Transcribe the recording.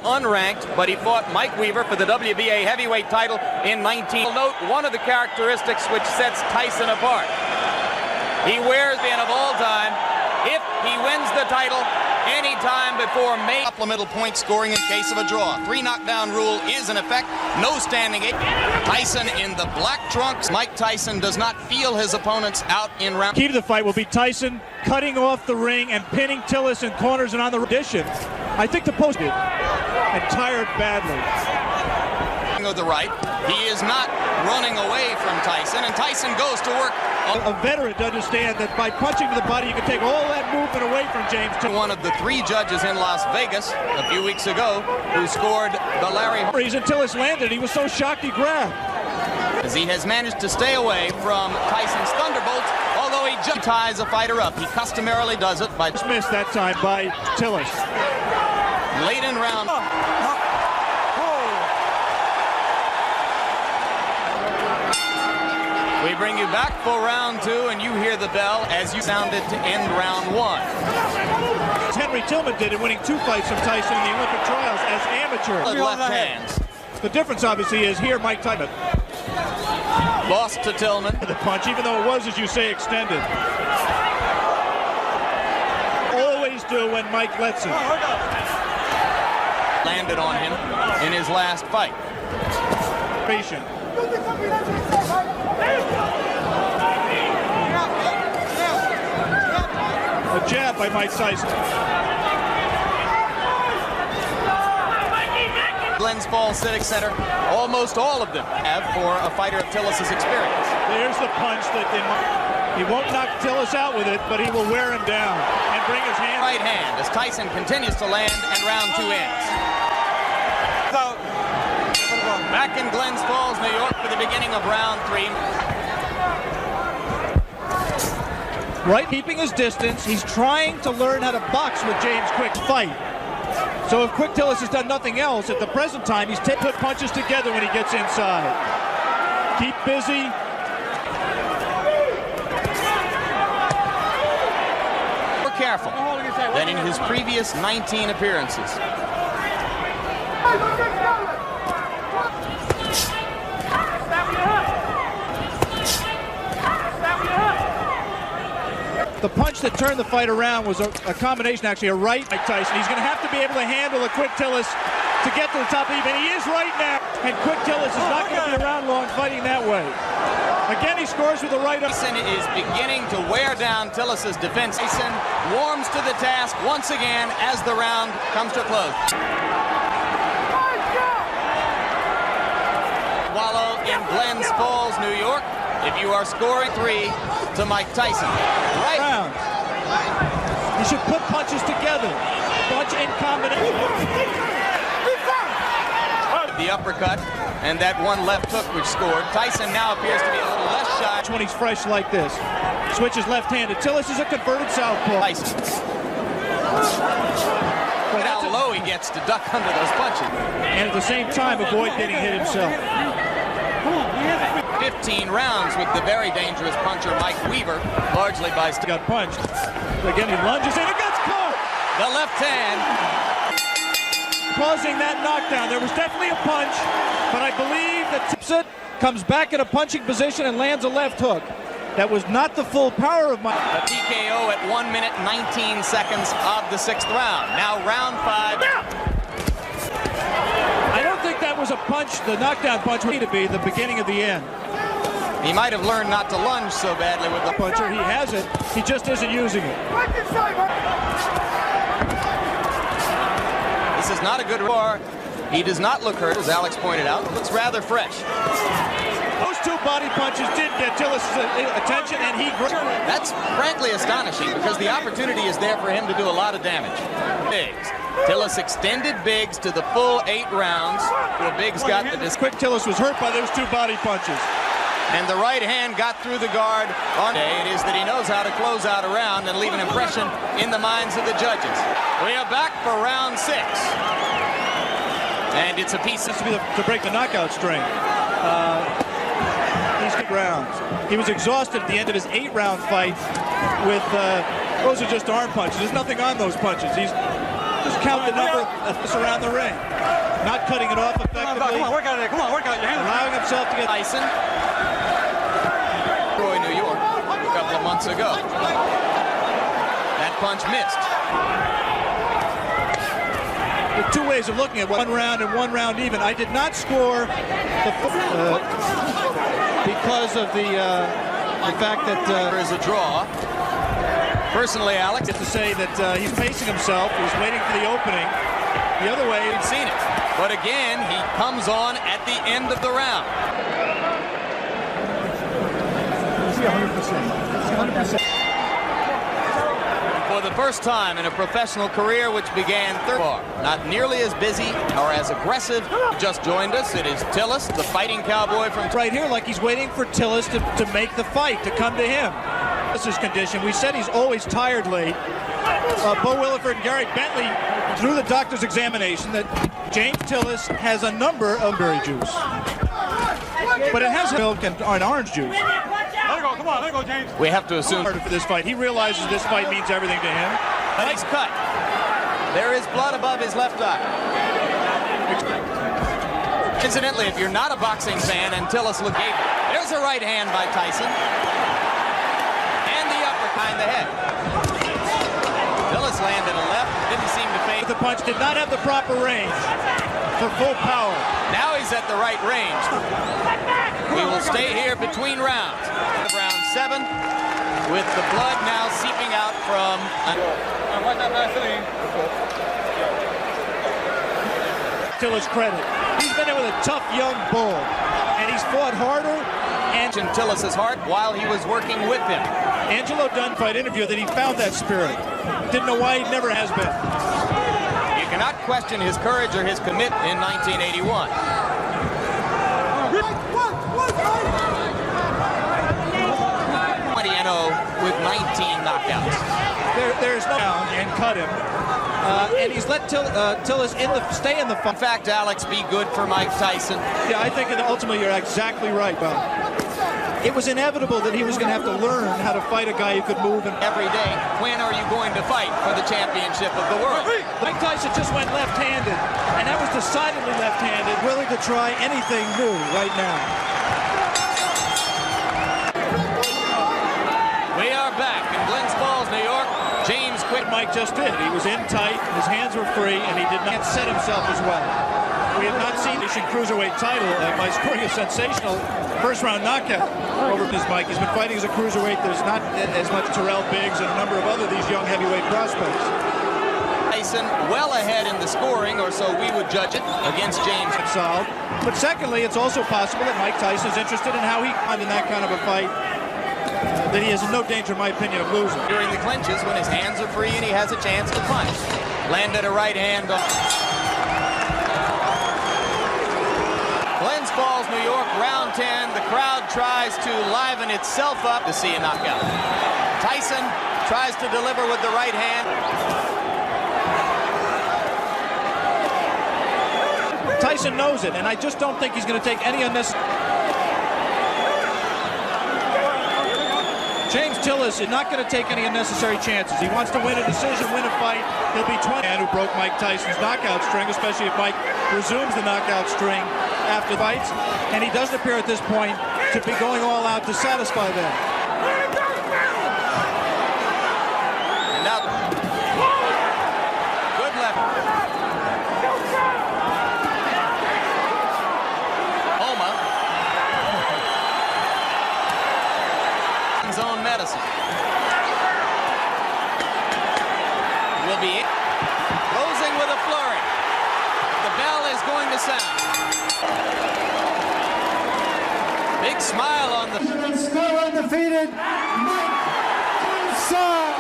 Unranked, but he fought Mike Weaver for the WBA heavyweight title in 19. Note one of the characteristics which sets Tyson apart. He wears the end of all time. If he wins the title any time before May. Supplemental point scoring in case of a draw. 3 knockdown rule is in effect. No standing. Tyson in the black trunks. Mike Tyson does not feel his opponents out in round. Key to the fight will be Tyson cutting off the ring and pinning Tillis in corners and on the addition. I think the post did and tired badly. Of the right, he is not running away from Tyson, and Tyson goes to work. A veteran to understand that by punching to the body, you can take all that movement away from James. One of the 3 judges in Las Vegas a few weeks ago who scored the Larry. Reason Tillis landed, he was so shocked he grabbed. As he has managed to stay away from Tyson's thunderbolts, although he just ties a fighter up. He customarily does it by dismissed that time by Tillis. Late in round. We bring you back for round 2, and you hear the bell as you sounded to end round 1. Henry Tillman did it, winning 2 fights from Tyson in the Olympic trials as amateur. Left hands. The difference, obviously, is here Mike Tyson lost to Tillman. The punch, even though it was, as you say, extended. Always do when Mike lets him. Landed on him in his last fight. Patient. A jab by Mike Tyson. Glens Falls Civic Center, almost all of them have for a fighter of Tillis' experience. There's the punch that he won't knock Tillis out with it, but he will wear him down and bring his hand. Right hand as Tyson continues to land and round 2 ends. Back in Glens Falls, New York for the beginning of round 3. Right, keeping his distance. He's trying to learn how to box with James Quick's fight. So if Quick Tillis has done nothing else, at the present time, he's put punches together when he gets inside. Keep busy. More careful than in his previous 19 appearances. The punch that turned the fight around was a combination, actually, a right Mike Tyson. He's going to have to be able to handle a Quick Tillis to get to the top of the even. He is right now. And Quick Tillis is not going to be around long fighting that way. Again, he scores with the right. Tyson is beginning to wear down Tillis' defense. Tyson warms to the task once again as the round comes to a close. Wallow in Glens Falls, New York. If you are scoring 3 to Mike Tyson. Right. Round. He should put punches together. Punch in combination. The uppercut and that one left hook which scored. Tyson now appears to be a little less shy. When he's fresh like this. Switches left-handed. Tillis is a converted southpaw. Tyson. Look at how low he gets to duck under those punches. And at the same time avoid getting hit himself. 15 rounds with the very dangerous puncher Mike Weaver, largely by got punched. Again, he lunges in and gets caught. The left hand causing that knockdown. There was definitely a punch, but I believe that Tillis comes back in a punching position and lands a left hook. That was not the full power of Mike. A TKO at 1 minute 19 seconds of the 6th round. Now round 5. I don't think that was a punch. The knockdown punch would need to be the beginning of the end. He might have learned not to lunge so badly with the puncher. He has it. He just isn't using it. This is not a good roar. He does not look hurt, as Alex pointed out. Looks rather fresh. Those 2 body punches did get Tillis' attention, and he... That's frankly astonishing because the opportunity is there for him to do a lot of damage. Biggs. Tillis extended Biggs to the full 8 rounds, where Biggs got the... Quick Tillis was hurt by those 2 body punches. And the right hand got through the guard. It is that he knows how to close out a round and leave an impression in the minds of the judges. We are back for round 6. And it's a piece of... to break the knockout string. He's good rounds. He was exhausted at the end of his 8-round fight with... those are just arm punches. There's nothing on those punches. Just count the number of this around the ring. Not cutting it off effectively. Come on, work out there. Come on, work out your hands. Allowing himself to get Tyson, Troy, New York, a couple of months ago. That punch missed. There are two ways of looking at one round and one round even. I did not score because of the fact that There is a draw. Personally, Alex, to say that he's pacing himself. He's waiting for the opening. The other way, we've seen it. But again, he comes on at the end of the round. 100%. For the first time in a professional career which began third bar. Not nearly as busy or as aggressive. Just joined us. It is Tillis, the fighting cowboy from right here, like he's waiting for Tillis to make the fight, to come to him. This is his condition. We said he's always tired late. Bo Williford and Gary Bentley, through the doctor's examination, that James Tillis has a number of berry juice. But it has milk and orange juice. Let it go. Come on, let it go, James. We have to assume For this fight, he realizes this fight means everything to him. nice cut. There is blood above his left eye. Incidentally, if you're not a boxing fan, and Tillis look gave it. There's a right hand by Tyson. And the upper behind the head. Tillis landed a left, didn't seem to fade. The punch did not have the proper range for full power. Now he's at the right range. We will stay here between rounds. Round 7, with the blood now seeping out from... Tillis credit. He's been in with a tough young bull, and he's fought harder. And in Tillis' heart while he was working with him. Angelo Dunn fight interview that he found that spirit. Didn't know why he never has been. You cannot question his courage or his commitment in 1981. With 19 knockouts. There's no down and cut him. And he's let Tillis stay in the fight. In fact, Alex, be good for Mike Tyson. Yeah, I think that ultimately you're exactly right, Bob. It was inevitable that he was going to have to learn how to fight a guy who could move. And every day, when are you going to fight for the championship of the world? Mike Tyson just went left-handed, and that was decidedly left-handed, willing to try anything new right now. We are back in Glens Falls, New York. James Quick. Mike just did. He was in tight, his hands were free, and he did not set himself as well. We have not seen this cruiserweight title by scoring a sensational first-round knockout over his Mike. He's been fighting as a cruiserweight. There's not as much Terrell Biggs and a number of other these young heavyweight prospects. Tyson well ahead in the scoring, or so we would judge it, against James. Solved. But secondly, it's also possible that Mike Tyson is interested in how he won in that kind of a fight. That he is in no danger, in my opinion, of losing. During the clinches, when his hands are free and he has a chance to punch. Landed a right hand on... Glens Falls, New York, round 10. The crowd tries to liven itself up to see a knockout. Tyson tries to deliver with the right hand. Tyson knows it, and I just don't think he's going to take any unnecessary... James Tillis is not going to take any unnecessary chances. He wants to win a decision, win a fight. He'll be 20. Man who broke Mike Tyson's knockout string, especially if Mike resumes the knockout string after fights. And he doesn't appear at this point to be going all out to satisfy them. And now, good left. Homa. His own medicine. Will be closing with a flurry. The bell is going to sound. Big smile on the... Still undefeated, Mike Tyson.